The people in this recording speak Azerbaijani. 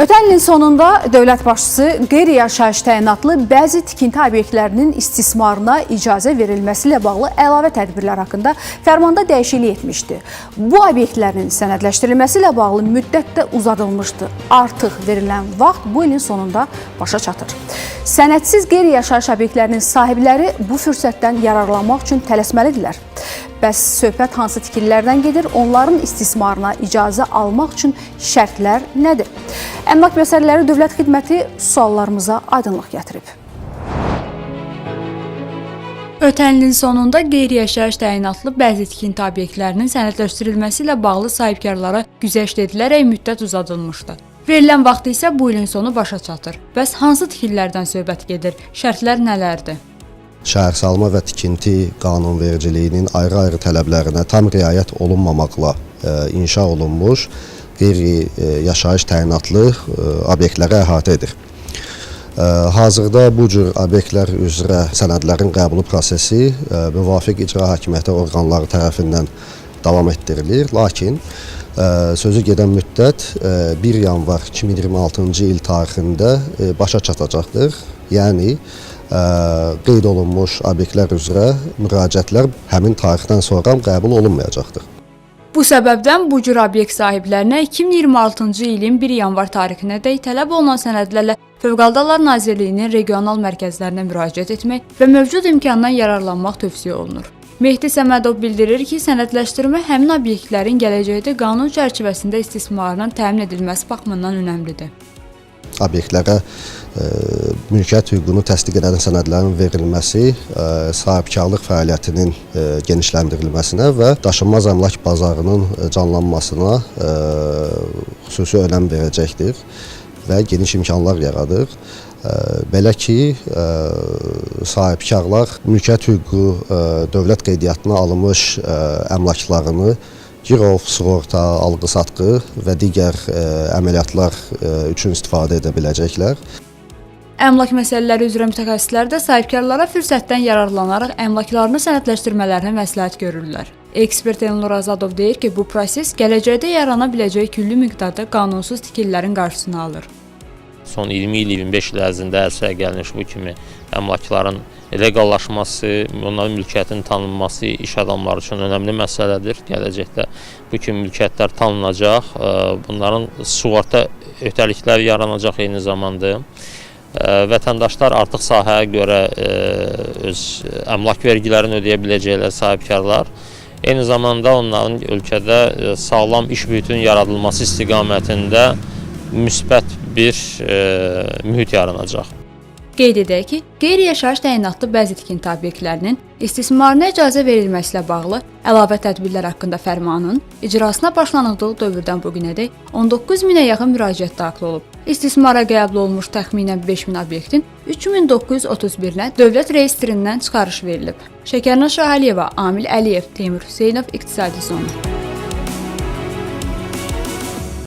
Ötən ilin sonunda dövlət başçısı qeyri-yaşayış təyinatlı bəzi tikinti obyektlərinin istismarına icazə verilməsi ilə bağlı əlavə tədbirlər haqqında fərmanda dəyişiklik etmişdi. Bu obyektlərin sənədləşdirilməsi ilə bağlı müddət də uzadılmışdı. Artıq verilən vaxt bu ilin sonunda başa çatır. Sənədsiz qeyri-yaşayış obyektlərinin sahibləri bu fürsətdən yararlanmaq üçün tələsməlidirlər. Bəs söhbət hansı tikililərdən gedir? Onların istismarına icazə almaq üçün şərtlər nədir? Əmlak Məsələləri Dövlət Xidməti suallarımıza aydınlıq gətirib. Ötən ilin sonunda qeyri-yaşayış təyinatlı bəzi tikinti obyektlərinin sənədləşdirilməsi ilə bağlı sahibkarlara güzəşt edilərək müddət uzadılmışdı. Verilən vaxt isə bu ilin sonu başa çatır. Bəs hansı tikililərdən söhbət gedir? Şərtlər nələrdir? Şəhərsalma və tikinti qanunvericiliyinin ayrı-ayrı tələblərinə tam riayət olunmamaqla inşa olunmuş qeyri-yaşayış təyinatlı obyektləri əhatə edir. Hazırda bu cür obyektlər üzrə sənədlərin qəbulu prosesi müvafiq icra hakimiyyəti orqanları tərəfindən davam etdirilir. Lakin sözü gedən müddət 1 yanvar 2026-cı il tarixində başa çatacaqdır. Yəni, qeyd olunmuş obyektlər üzrə müraciətlər həmin tarixdən sonra qəbul olunmayacaqdır. Bu səbəbdən bu cür obyekt sahiblərinə 2026-cı ilin 1 yanvar tarixinədək tələb olunan sənədlərlə Fövqəladə Hallar Nazirliyinin regional mərkəzlərinə müraciət etmək və mövcud imkandan yararlanmaq tövsiyə olunur. Mehdi Səmədov bildirir ki, sənədləşdirmə həmin obyektlərin gələcəkdə qanun çərçivəsində istismarının təmin edilməsi baxımından önəmlidir. Obyektlərə mülkiyyət hüququnu təsdiq edən sənədlərin verilməsi sahibkarlıq fəaliyyətinin genişləndirilməsinə və daşınmaz əmlak bazarının canlanmasına xüsusi önəm verəcəkdir və geniş imkanlar yaradır. Belə ki, sahibkarlar mülkiyyət hüququ dövlət qeydiyyatına alınmış əmlaklarını girov, sığorta, alqı-satqı və digər əməliyyatlar üçün istifadə edə biləcəklər. Əmlak məsələləri üzrə mütəxəssislər də sahibkarlara fürsətdən yararlanaraq əmlaklarını sənədləşdirmələrini məsləhət görürlər. Ekspert Elnur Azadov deyir ki, bu proses gələcəkdə yarana biləcək külli miqdarda qanunsuz tikililərin qarşısını alır. Son 20 il, 25 il ərzində ərsəyə gəlinmiş bu kimi əmlakların legallaşması, onların mülkiyyətin tanınması iş adamları üçün önəmli məsələdir. Gələcəkdə bu kimi mülkiyyətlər tanınacaq, bunların sığorta öhdəlikləri yaranacaq eyni zamanda. Vətəndaşlar artıq sahəyə görə öz əmlak vergilərini ödəyə biləcəklər sahibkarlar. Eyni zamanda onların ölkədə sağlam iş mühitinin yaradılması istiqamətində müsbət bir mühit yaranacaq. Qeyd edək ki, qeyri-yaşayış təyinatlı bəzi tikinti obyektlərinin istismarına icazə verilməsi ilə bağlı əlavə tədbirlər haqqında fərmanın icrasına başlanıldığı dövrdən bu günədək 19 minə yaxın müraciət daxil olub. İstismara qəbul olunmuş təxminən 5000 obyektin 3931-nə dövlət reyestrindən çıxarış verilib. Şəkərna Şahaliyeva, Amil Əliyev, Teymur Hüseynov, İqtisadi Zona.